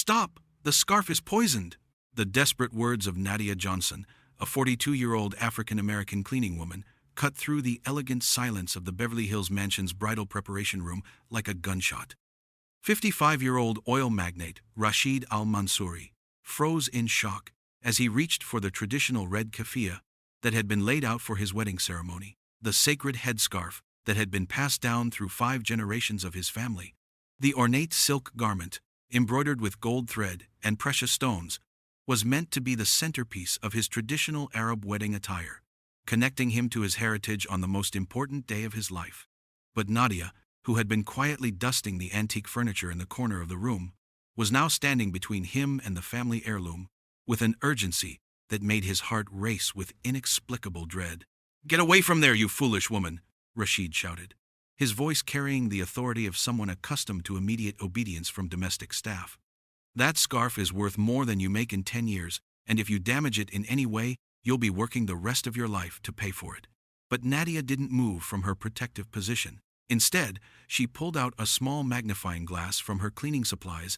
Stop! The scarf is poisoned! The desperate words of Nadia Johnson, a 42-year-old African-American cleaning woman, cut through the elegant silence of the Beverly Hills mansion's bridal preparation room like a gunshot. 55-year-old oil magnate Rashid Al Mansouri froze in shock as he reached for the traditional red keffiyeh that had been laid out for his wedding ceremony. The sacred headscarf that had been passed down through 5 generations of his family. The ornate silk garment, embroidered with gold thread and precious stones, was meant to be the centerpiece of his traditional Arab wedding attire, connecting him to his heritage on the most important day of his life. But Nadia, who had been quietly dusting the antique furniture in the corner of the room, was now standing between him and the family heirloom, with an urgency that made his heart race with inexplicable dread. "Get away from there, you foolish woman!" Rashid shouted, his voice carrying the authority of someone accustomed to immediate obedience from domestic staff. "That scarf is worth more than you make in 10 years, and if you damage it in any way, you'll be working the rest of your life to pay for it." But Nadia didn't move from her protective position. Instead, she pulled out a small magnifying glass from her cleaning supplies,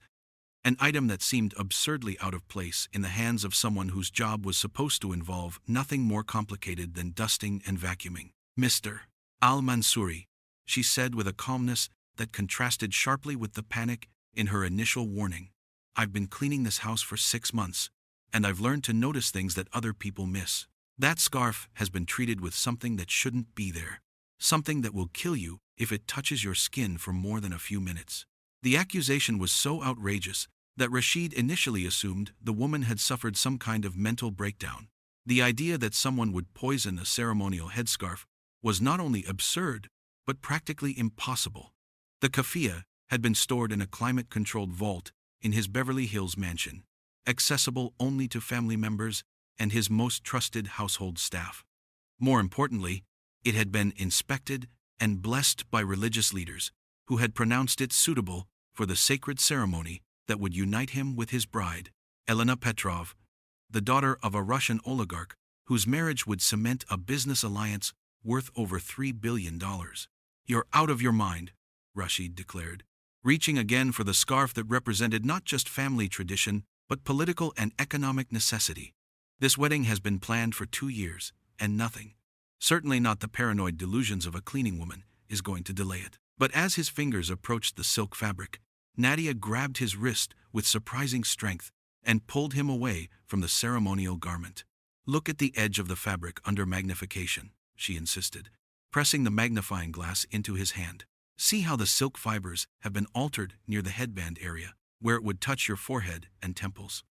an item that seemed absurdly out of place in the hands of someone whose job was supposed to involve nothing more complicated than dusting and vacuuming. "Mr. Al Mansouri," she said with a calmness that contrasted sharply with the panic in her initial warning, "I've been cleaning this house for 6 months, and I've learned to notice things that other people miss. That scarf has been treated with something that shouldn't be there. Something that will kill you if it touches your skin for more than a few minutes." The accusation was so outrageous that Rashid initially assumed the woman had suffered some kind of mental breakdown. The idea that someone would poison a ceremonial headscarf was not only absurd, but practically impossible. The keffiyeh had been stored in a climate-controlled vault in his Beverly Hills mansion, accessible only to family members and his most trusted household staff. More importantly, it had been inspected and blessed by religious leaders who had pronounced it suitable for the sacred ceremony that would unite him with his bride, Elena Petrov, the daughter of a Russian oligarch whose marriage would cement a business alliance worth over $3 billion. "You're out of your mind," Rashid declared, reaching again for the scarf that represented not just family tradition, but political and economic necessity. "This wedding has been planned for 2 years, and nothing, certainly not the paranoid delusions of a cleaning woman, is going to delay it." But as his fingers approached the silk fabric, Nadia grabbed his wrist with surprising strength and pulled him away from the ceremonial garment. "Look at the edge of the fabric under magnification," she insisted, pressing the magnifying glass into his hand. "See how the silk fibers have been altered near the headband area, where it would touch your forehead and temples.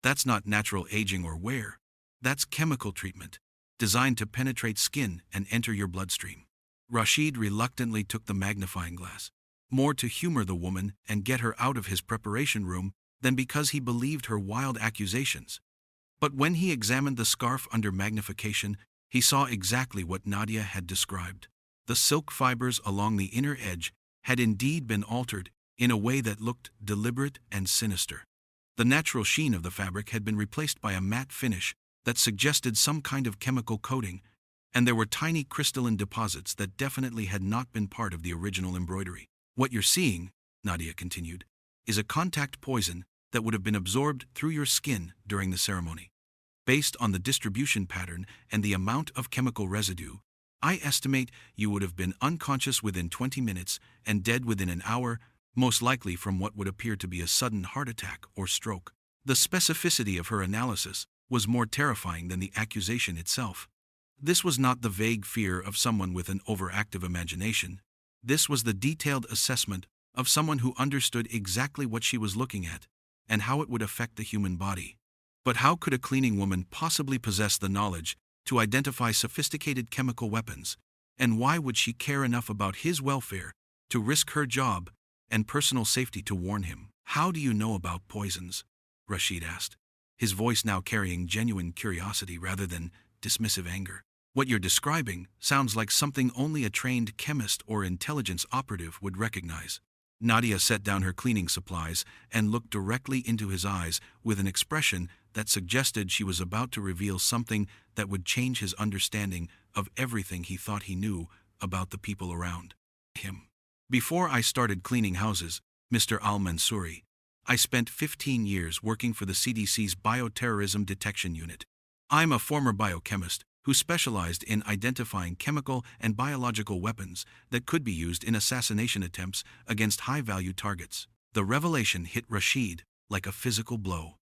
That's not natural aging or wear. That's chemical treatment, designed to penetrate skin and enter your bloodstream." Rashid reluctantly took the magnifying glass, more to humor the woman and get her out of his preparation room than because he believed her wild accusations. But when he examined the scarf under magnification, he saw exactly what Nadia had described. The silk fibers along the inner edge had indeed been altered in a way that looked deliberate and sinister. The natural sheen of the fabric had been replaced by a matte finish that suggested some kind of chemical coating, and there were tiny crystalline deposits that definitely had not been part of the original embroidery. "What you're seeing," Nadia continued, "is a contact poison that would have been absorbed through your skin during the ceremony. Based on the distribution pattern and the amount of chemical residue, I estimate you would have been unconscious within 20 minutes and dead within an hour, most likely from what would appear to be a sudden heart attack or stroke." The specificity of her analysis was more terrifying than the accusation itself. This was not the vague fear of someone with an overactive imagination. This was the detailed assessment of someone who understood exactly what she was looking at and how it would affect the human body. But how could a cleaning woman possibly possess the knowledge to identify sophisticated chemical weapons, and why would she care enough about his welfare to risk her job and personal safety to warn him? "How do you know about poisons?" Rashid asked, his voice now carrying genuine curiosity rather than dismissive anger. "What you're describing sounds like something only a trained chemist or intelligence operative would recognize." Nadia set down her cleaning supplies and looked directly into his eyes with an expression that suggested she was about to reveal something that would change his understanding of everything he thought he knew about the people around him. "Before I started cleaning houses, Mr. Al Mansouri, I spent 15 years working for the CDC's Bioterrorism Detection Unit. I'm a former biochemist who specialized in identifying chemical and biological weapons that could be used in assassination attempts against high-value targets. The revelation hit Rashid like a physical blow.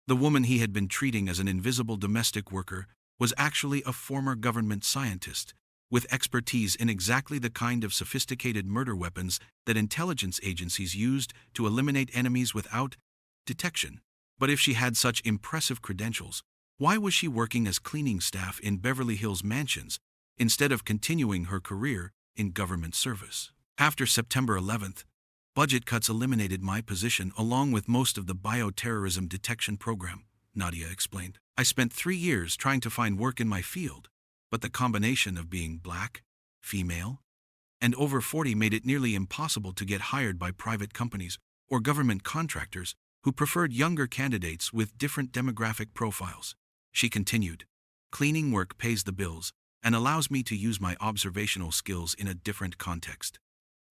The woman he had been treating as an invisible domestic worker was actually a former government scientist, with expertise in exactly the kind of sophisticated murder weapons that intelligence agencies used to eliminate enemies without detection. But if she had such impressive credentials, why was she working as cleaning staff in Beverly Hills mansions instead of continuing her career in government service? After September 11th, budget cuts eliminated my position along with most of the bioterrorism detection program, Nadia explained. I spent 3 years trying to find work in my field, but the combination of being black, female, and over 40 made it nearly impossible to get hired by private companies or government contractors who preferred younger candidates with different demographic profiles. She continued, "Cleaning work pays the bills and allows me to use my observational skills in a different context.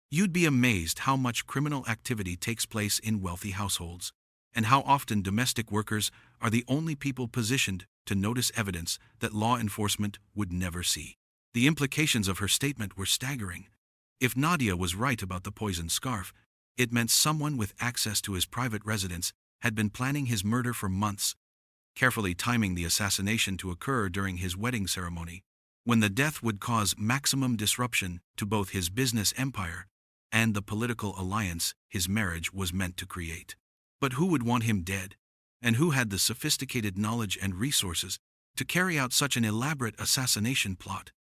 You'd be amazed how much criminal activity takes place in wealthy households, and how often domestic workers are the only people positioned to notice evidence that law enforcement would never see." The implications of her statement were staggering. If Nadia was right about the poisoned scarf, it meant someone with access to his private residence had been planning his murder for months, carefully timing the assassination to occur during his wedding ceremony, when the death would cause maximum disruption to both his business empire and the political alliance his marriage was meant to create. But who would want him dead? And who had the sophisticated knowledge and resources to carry out such an elaborate assassination plot?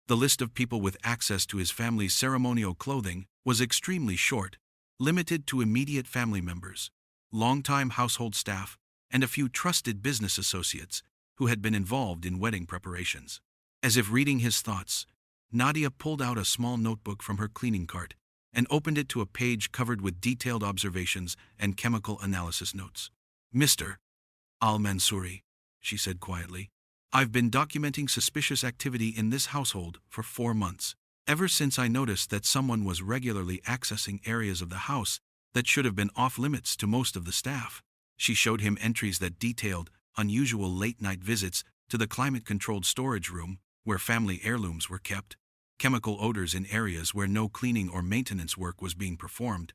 The list of people with access to his family's ceremonial clothing was extremely short, limited to immediate family members, longtime household staff, and a few trusted business associates who had been involved in wedding preparations. As if reading his thoughts, Nadia pulled out a small notebook from her cleaning cart and opened it to a page covered with detailed observations and chemical analysis notes. "Mr. Al Mansouri," she said quietly, "I've been documenting suspicious activity in this household for 4 months, ever since I noticed that someone was regularly accessing areas of the house that should have been off-limits to most of the staff." She showed him entries that detailed unusual late-night visits to the climate-controlled storage room where family heirlooms were kept, chemical odors in areas where no cleaning or maintenance work was being performed,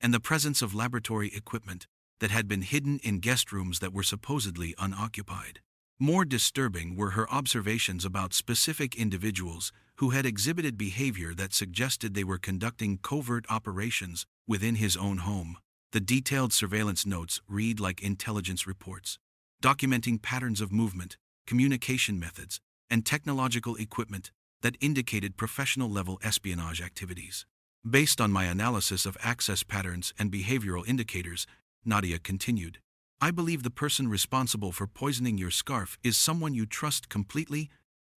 and the presence of laboratory equipment that had been hidden in guest rooms that were supposedly unoccupied. More disturbing were her observations about specific individuals who had exhibited behavior that suggested they were conducting covert operations within his own home. The detailed surveillance notes read like intelligence reports, documenting patterns of movement, communication methods, and technological equipment that indicated professional-level espionage activities. Based on my analysis of access patterns and behavioral indicators, Nadia continued, "I believe the person responsible for poisoning your scarf is someone you trust completely,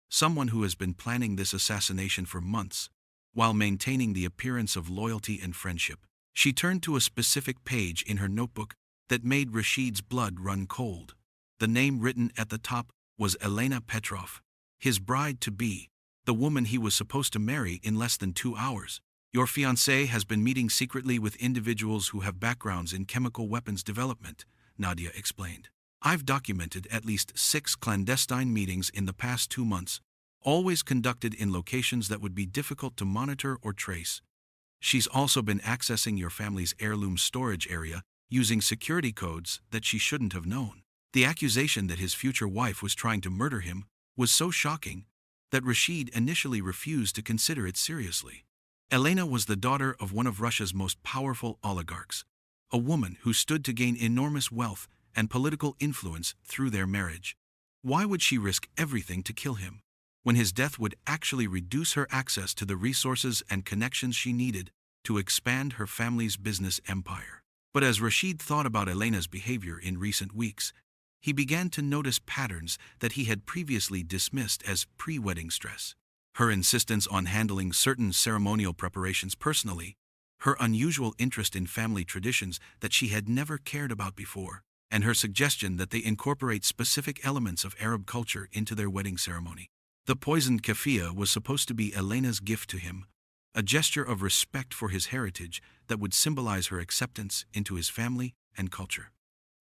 someone who has been planning this assassination for months, while maintaining the appearance of loyalty and friendship." She turned to a specific page in her notebook that made Rashid's blood run cold. The name written at the top was Elena Petrov, his bride-to-be, the woman he was supposed to marry in less than 2 hours. "Your fiancé has been meeting secretly with individuals who have backgrounds in chemical weapons development," Nadia explained. "I've documented at least 6 clandestine meetings in the past 2 months, always conducted in locations that would be difficult to monitor or trace. She's also been accessing your family's heirloom storage area using security codes that she shouldn't have known." The accusation that his future wife was trying to murder him was so shocking that Rashid initially refused to consider it seriously. Elena was the daughter of one of Russia's most powerful oligarchs, a woman who stood to gain enormous wealth and political influence through their marriage. Why would she risk everything to kill him, when his death would actually reduce her access to the resources and connections she needed to expand her family's business empire? But as Rashid thought about Elena's behavior in recent weeks, he began to notice patterns that he had previously dismissed as pre-wedding stress. Her insistence on handling certain ceremonial preparations personally, her unusual interest in family traditions that she had never cared about before, and her suggestion that they incorporate specific elements of Arab culture into their wedding ceremony. The poisoned keffiyeh was supposed to be Elena's gift to him, a gesture of respect for his heritage that would symbolize her acceptance into his family and culture.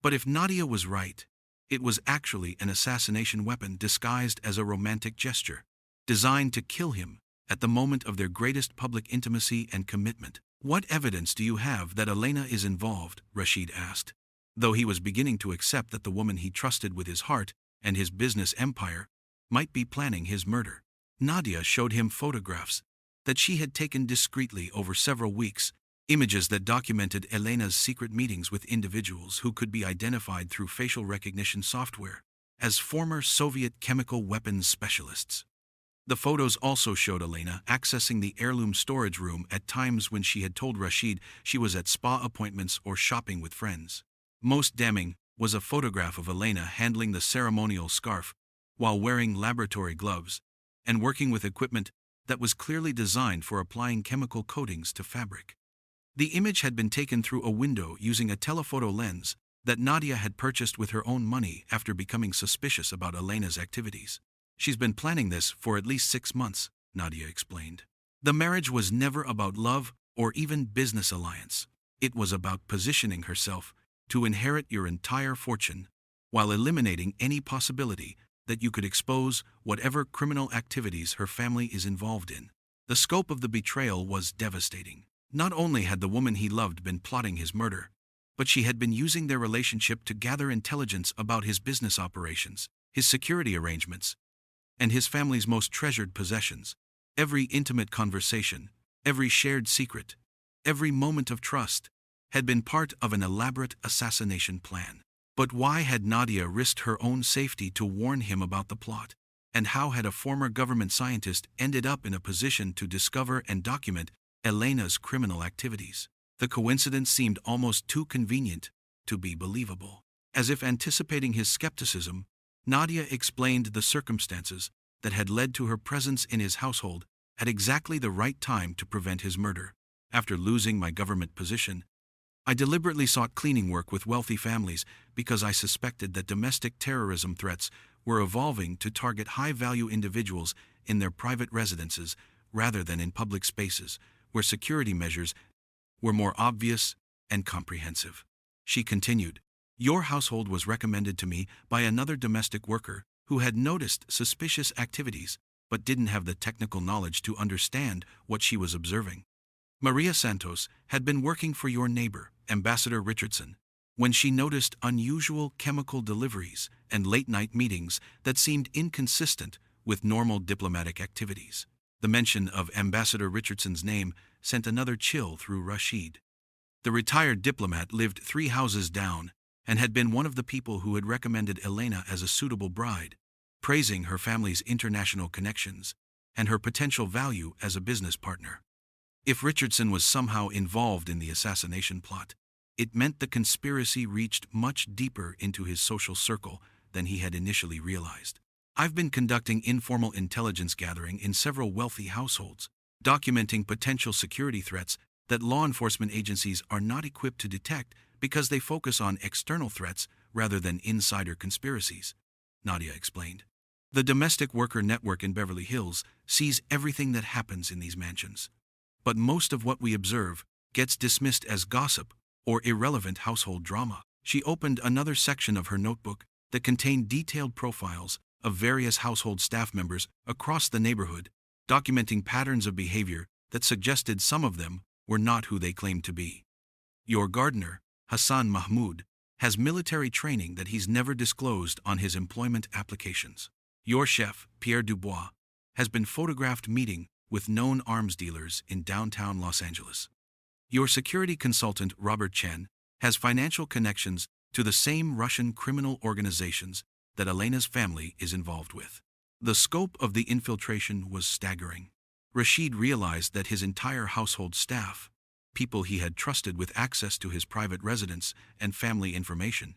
But if Nadia was right, it was actually an assassination weapon disguised as a romantic gesture, designed to kill him at the moment of their greatest public intimacy and commitment. "What evidence do you have that Elena is involved?" Rashid asked, though he was beginning to accept that the woman he trusted with his heart and his business empire might be planning his murder. Nadia showed him photographs that she had taken discreetly over several weeks, images that documented Elena's secret meetings with individuals who could be identified through facial recognition software as former Soviet chemical weapons specialists. The photos also showed Elena accessing the heirloom storage room at times when she had told Rashid she was at spa appointments or shopping with friends. Most damning was a photograph of Elena handling the ceremonial scarf while wearing laboratory gloves and working with equipment that was clearly designed for applying chemical coatings to fabric. The image had been taken through a window using a telephoto lens that Nadia had purchased with her own money after becoming suspicious about Elena's activities. "She's been planning this for at least 6 months, Nadia explained. "The marriage was never about love or even business alliance. It was about positioning herself to inherit your entire fortune while eliminating any possibility that you could expose whatever criminal activities her family is involved in." The scope of the betrayal was devastating. Not only had the woman he loved been plotting his murder, but she had been using their relationship to gather intelligence about his business operations, his security arrangements, and his family's most treasured possessions. Every intimate conversation, every shared secret, every moment of trust had been part of an elaborate assassination plan. But why had Nadia risked her own safety to warn him about the plot? And how had a former government scientist ended up in a position to discover and document Elena's criminal activities? The coincidence seemed almost too convenient to be believable. As if anticipating his skepticism, Nadia explained the circumstances that had led to her presence in his household at exactly the right time to prevent his murder. "After losing my government position, I deliberately sought cleaning work with wealthy families because I suspected that domestic terrorism threats were evolving to target high-value individuals in their private residences rather than in public spaces, where security measures were more obvious and comprehensive." She continued, "Your household was recommended to me by another domestic worker who had noticed suspicious activities but didn't have the technical knowledge to understand what she was observing. Maria Santos had been working for your neighbor, Ambassador Richardson, when she noticed unusual chemical deliveries and late-night meetings that seemed inconsistent with normal diplomatic activities." The mention of Ambassador Richardson's name sent another chill through Rashid. The retired diplomat lived 3 houses down and had been one of the people who had recommended Elena as a suitable bride, praising her family's international connections and her potential value as a business partner. If Richardson was somehow involved in the assassination plot, it meant the conspiracy reached much deeper into his social circle than he had initially realized. "I've been conducting informal intelligence gathering in several wealthy households, documenting potential security threats that law enforcement agencies are not equipped to detect because they focus on external threats rather than insider conspiracies," Nadia explained. "The domestic worker network in Beverly Hills sees everything that happens in these mansions. But most of what we observe gets dismissed as gossip or irrelevant household drama." She opened another section of her notebook that contained detailed profiles of various household staff members across the neighborhood, documenting patterns of behavior that suggested some of them were not who they claimed to be. "Your gardener, Hassan Mahmoud, has military training that he's never disclosed on his employment applications. Your chef, Pierre Dubois, has been photographed meeting with known arms dealers in downtown Los Angeles. Your security consultant, Robert Chen, has financial connections to the same Russian criminal organizations that Elena's family is involved with." The scope of the infiltration was staggering. Rashid realized that his entire household staff, people he had trusted with access to his private residence and family information,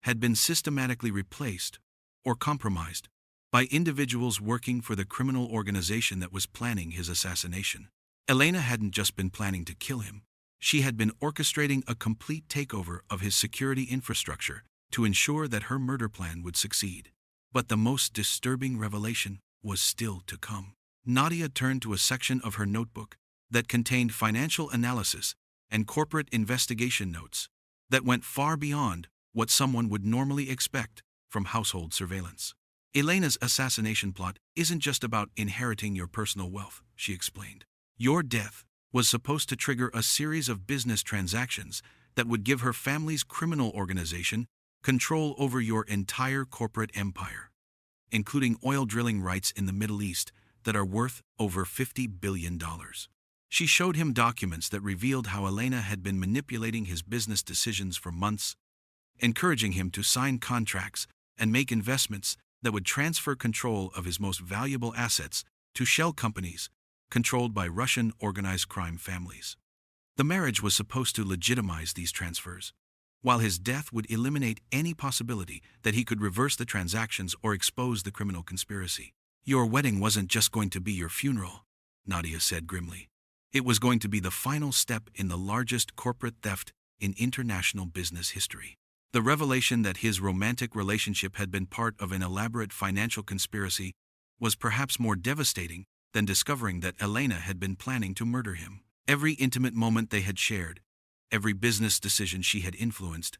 had been systematically replaced or compromised by individuals working for the criminal organization that was planning his assassination. Elena hadn't just been planning to kill him. She had been orchestrating a complete takeover of his security infrastructure to ensure that her murder plan would succeed. But the most disturbing revelation was still to come. Nadia turned to a section of her notebook that contained financial analysis and corporate investigation notes that went far beyond what someone would normally expect from household surveillance. Elena's assassination plot isn't just about inheriting your personal wealth, she explained. Your death was supposed to trigger a series of business transactions that would give her family's criminal organization control over your entire corporate empire, including oil drilling rights in the Middle East that are worth over $50 billion. She showed him documents that revealed how Elena had been manipulating his business decisions for months, encouraging him to sign contracts and make investments that would transfer control of his most valuable assets to shell companies controlled by Russian organized crime families. The marriage was supposed to legitimize these transfers, while his death would eliminate any possibility that he could reverse the transactions or expose the criminal conspiracy. Your wedding wasn't just going to be your funeral, Nadia said grimly. It was going to be the final step in the largest corporate theft in international business history. The revelation that his romantic relationship had been part of an elaborate financial conspiracy was perhaps more devastating than discovering that Elena had been planning to murder him. Every intimate moment they had shared, every business decision she had influenced,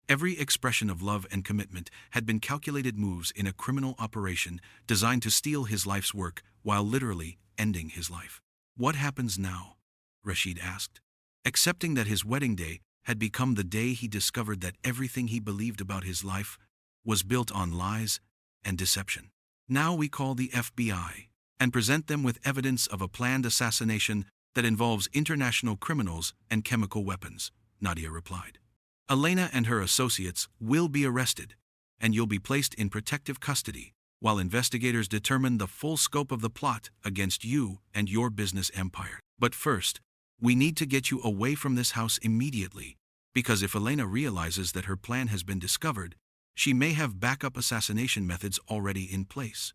every expression of love and commitment had been calculated moves in a criminal operation designed to steal his life's work while literally ending his life. What happens now? Rashid asked. Accepting that his wedding day had become the day he discovered that everything he believed about his life was built on lies and deception. Now we call the FBI and present them with evidence of a planned assassination that involves international criminals and chemical weapons, Nadia replied. Elena and her associates will be arrested, and you'll be placed in protective custody while investigators determine the full scope of the plot against you and your business empire. But first, we need to get you away from this house immediately, because if Elena realizes that her plan has been discovered, she may have backup assassination methods already in place.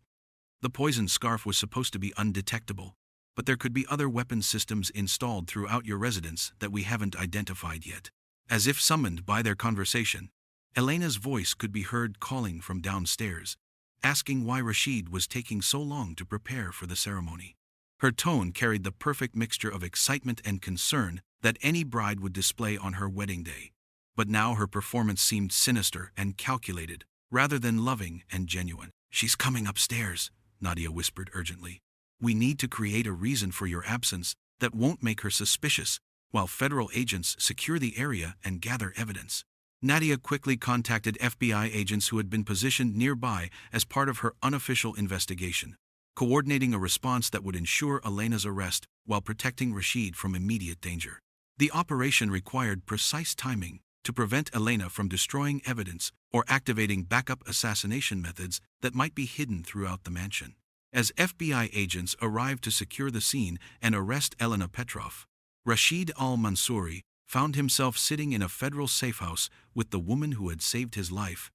The poison scarf was supposed to be undetectable, but there could be other weapon systems installed throughout your residence that we haven't identified yet. As if summoned by their conversation, Elena's voice could be heard calling from downstairs, asking why Rashid was taking so long to prepare for the ceremony. Her tone carried the perfect mixture of excitement and concern that any bride would display on her wedding day. But now her performance seemed sinister and calculated, rather than loving and genuine. "She's coming upstairs," Nadia whispered urgently. "We need to create a reason for your absence that won't make her suspicious, while federal agents secure the area and gather evidence." Nadia quickly contacted FBI agents who had been positioned nearby as part of her unofficial investigation, coordinating a response that would ensure Elena's arrest while protecting Rashid from immediate danger. The operation required precise timing to prevent Elena from destroying evidence or activating backup assassination methods that might be hidden throughout the mansion. As FBI agents arrived to secure the scene and arrest Elena Petrov, Rashid Al Mansouri found himself sitting in a federal safe house with the woman who had saved his life,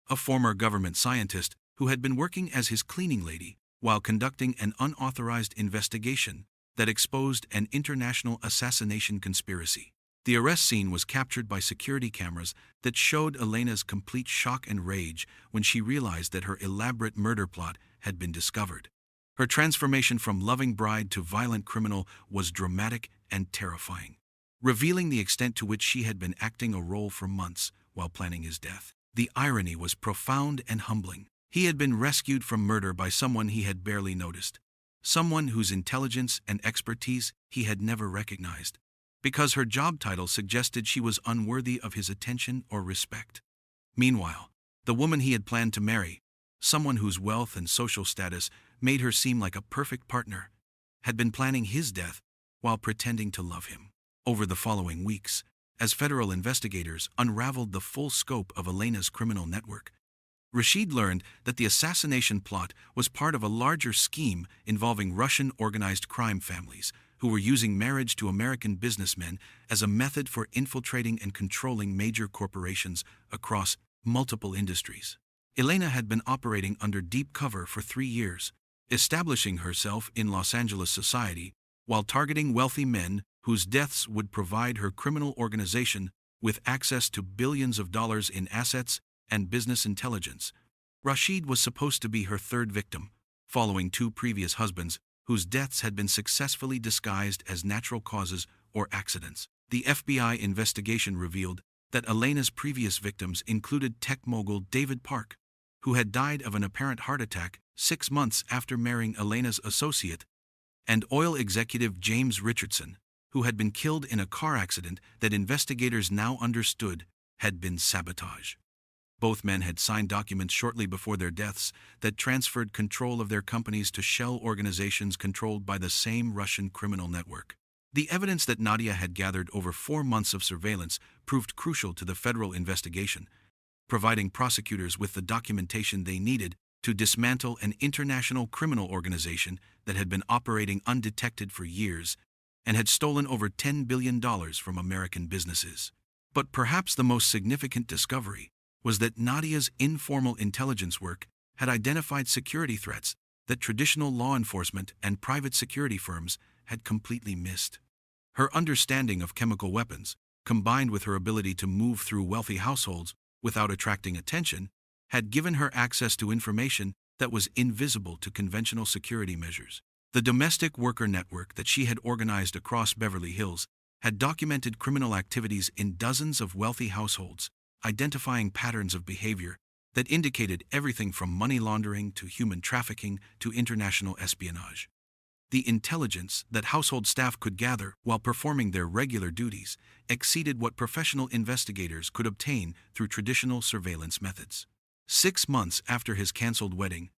a former government scientist who had been working as his cleaning lady while conducting an unauthorized investigation that exposed an international assassination conspiracy. The arrest scene was captured by security cameras that showed Elena's complete shock and rage when she realized that her elaborate murder plot had been discovered. Her transformation from loving bride to violent criminal was dramatic and terrifying, revealing the extent to which she had been acting a role for months while planning his death. The irony was profound and humbling. He had been rescued from murder by someone he had barely noticed, someone whose intelligence and expertise he had never recognized, because her job title suggested she was unworthy of his attention or respect. Meanwhile, the woman he had planned to marry, someone whose wealth and social status made her seem like a perfect partner, had been planning his death while pretending to love him. Over the following weeks, as federal investigators unraveled the full scope of Elena's criminal network, Rashid learned that the assassination plot was part of a larger scheme involving Russian organized crime families who were using marriage to American businessmen as a method for infiltrating and controlling major corporations across multiple industries. Elena had been operating under deep cover for 3 years, establishing herself in Los Angeles society while targeting wealthy men whose deaths would provide her criminal organization with access to billions of dollars in assets and business intelligence. Rashid was supposed to be her third victim, following 2 previous husbands whose deaths had been successfully disguised as natural causes or accidents. The FBI investigation revealed that Elena's previous victims included tech mogul David Park, who had died of an apparent heart attack 6 months after marrying Elena's associate, and oil executive James Richardson, who had been killed in a car accident that investigators now understood had been sabotage. Both men had signed documents shortly before their deaths that transferred control of their companies to shell organizations controlled by the same Russian criminal network. The evidence that Nadia had gathered over 4 months of surveillance proved crucial to the federal investigation, providing prosecutors with the documentation they needed to dismantle an international criminal organization that had been operating undetected for years and had stolen over $10 billion from American businesses. But perhaps the most significant discovery was that Nadia's informal intelligence work had identified security threats that traditional law enforcement and private security firms had completely missed. Her understanding of chemical weapons, combined with her ability to move through wealthy households without attracting attention, had given her access to information that was invisible to conventional security measures. The domestic worker network that she had organized across Beverly Hills had documented criminal activities in dozens of wealthy households, identifying patterns of behavior that indicated everything from money laundering to human trafficking to international espionage. The intelligence that household staff could gather while performing their regular duties exceeded what professional investigators could obtain through traditional surveillance methods. 6 months after his canceled wedding,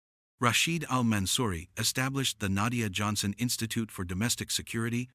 Rashid Al Mansouri established the Nadia Johnson Institute for Domestic Security,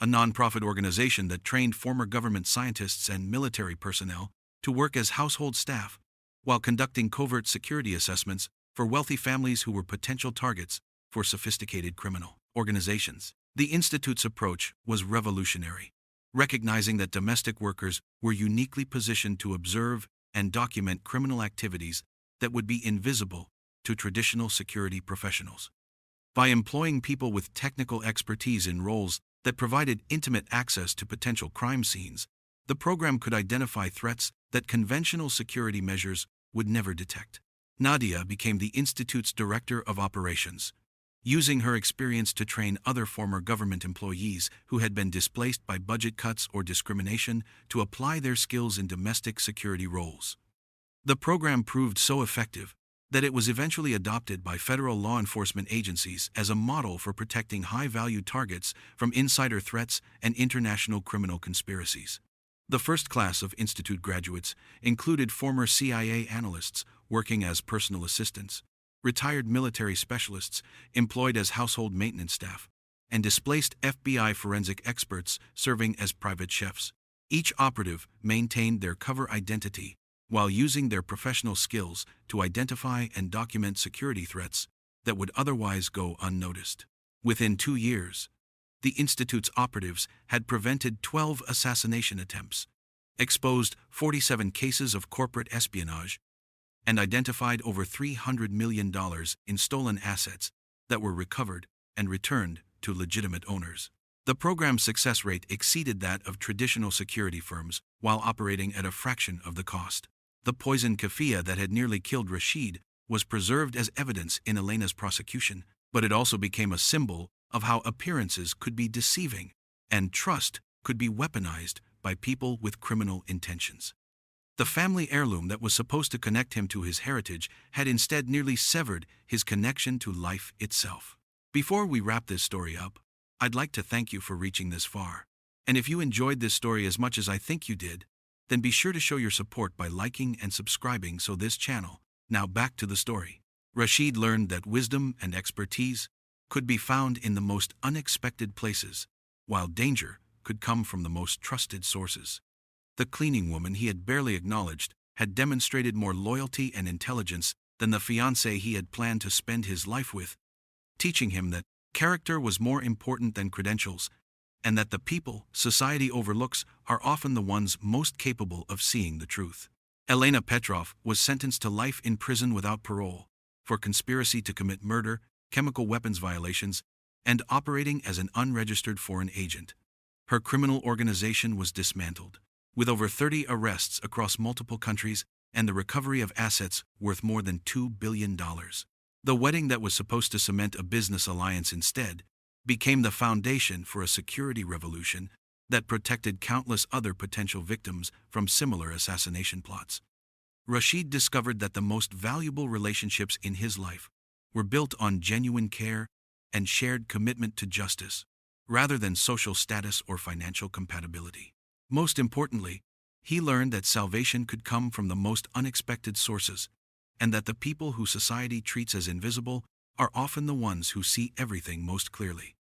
a nonprofit organization that trained former government scientists and military personnel to work as household staff while conducting covert security assessments for wealthy families who were potential targets for sophisticated criminal organizations. The Institute's approach was revolutionary, recognizing that domestic workers were uniquely positioned to observe and document criminal activities that would be invisible to traditional security professionals. By employing people with technical expertise in roles that provided intimate access to potential crime scenes, the program could identify threats that conventional security measures would never detect. Nadia became the Institute's director of operations, using her experience to train other former government employees who had been displaced by budget cuts or discrimination to apply their skills in domestic security roles. The program proved so effective that it was eventually adopted by federal law enforcement agencies as a model for protecting high-value targets from insider threats and international criminal conspiracies. The first class of Institute graduates included former CIA analysts working as personal assistants, retired military specialists employed as household maintenance staff, and displaced FBI forensic experts serving as private chefs. Each operative maintained their cover identity while using their professional skills to identify and document security threats that would otherwise go unnoticed. Within 2 years, the Institute's operatives had prevented 12 assassination attempts, exposed 47 cases of corporate espionage, and identified over $300 million in stolen assets that were recovered and returned to legitimate owners. The program's success rate exceeded that of traditional security firms while operating at a fraction of the cost. The poison keffiyeh that had nearly killed Rashid was preserved as evidence in Elena's prosecution, but it also became a symbol of how appearances could be deceiving and trust could be weaponized by people with criminal intentions. The family heirloom that was supposed to connect him to his heritage had instead nearly severed his connection to life itself. Before we wrap this story up, I'd like to thank you for reaching this far. And if you enjoyed this story as much as I think you did, then be sure to show your support by liking and subscribing so this channel. Now back to the story. Rashid learned that wisdom and expertise could be found in the most unexpected places, while danger could come from the most trusted sources. The cleaning woman he had barely acknowledged had demonstrated more loyalty and intelligence than the fiancé he had planned to spend his life with, teaching him that character was more important than credentials, and that the people society overlooks are often the ones most capable of seeing the truth. Elena Petrov was sentenced to life in prison without parole for conspiracy to commit murder, chemical weapons violations, and operating as an unregistered foreign agent. Her criminal organization was dismantled, with over 30 arrests across multiple countries and the recovery of assets worth more than $2 billion. The wedding that was supposed to cement a business alliance instead became the foundation for a security revolution that protected countless other potential victims from similar assassination plots. Rashid discovered that the most valuable relationships in his life were built on genuine care and shared commitment to justice, rather than social status or financial compatibility. Most importantly, he learned that salvation could come from the most unexpected sources, and that the people who society treats as invisible are often the ones who see everything most clearly.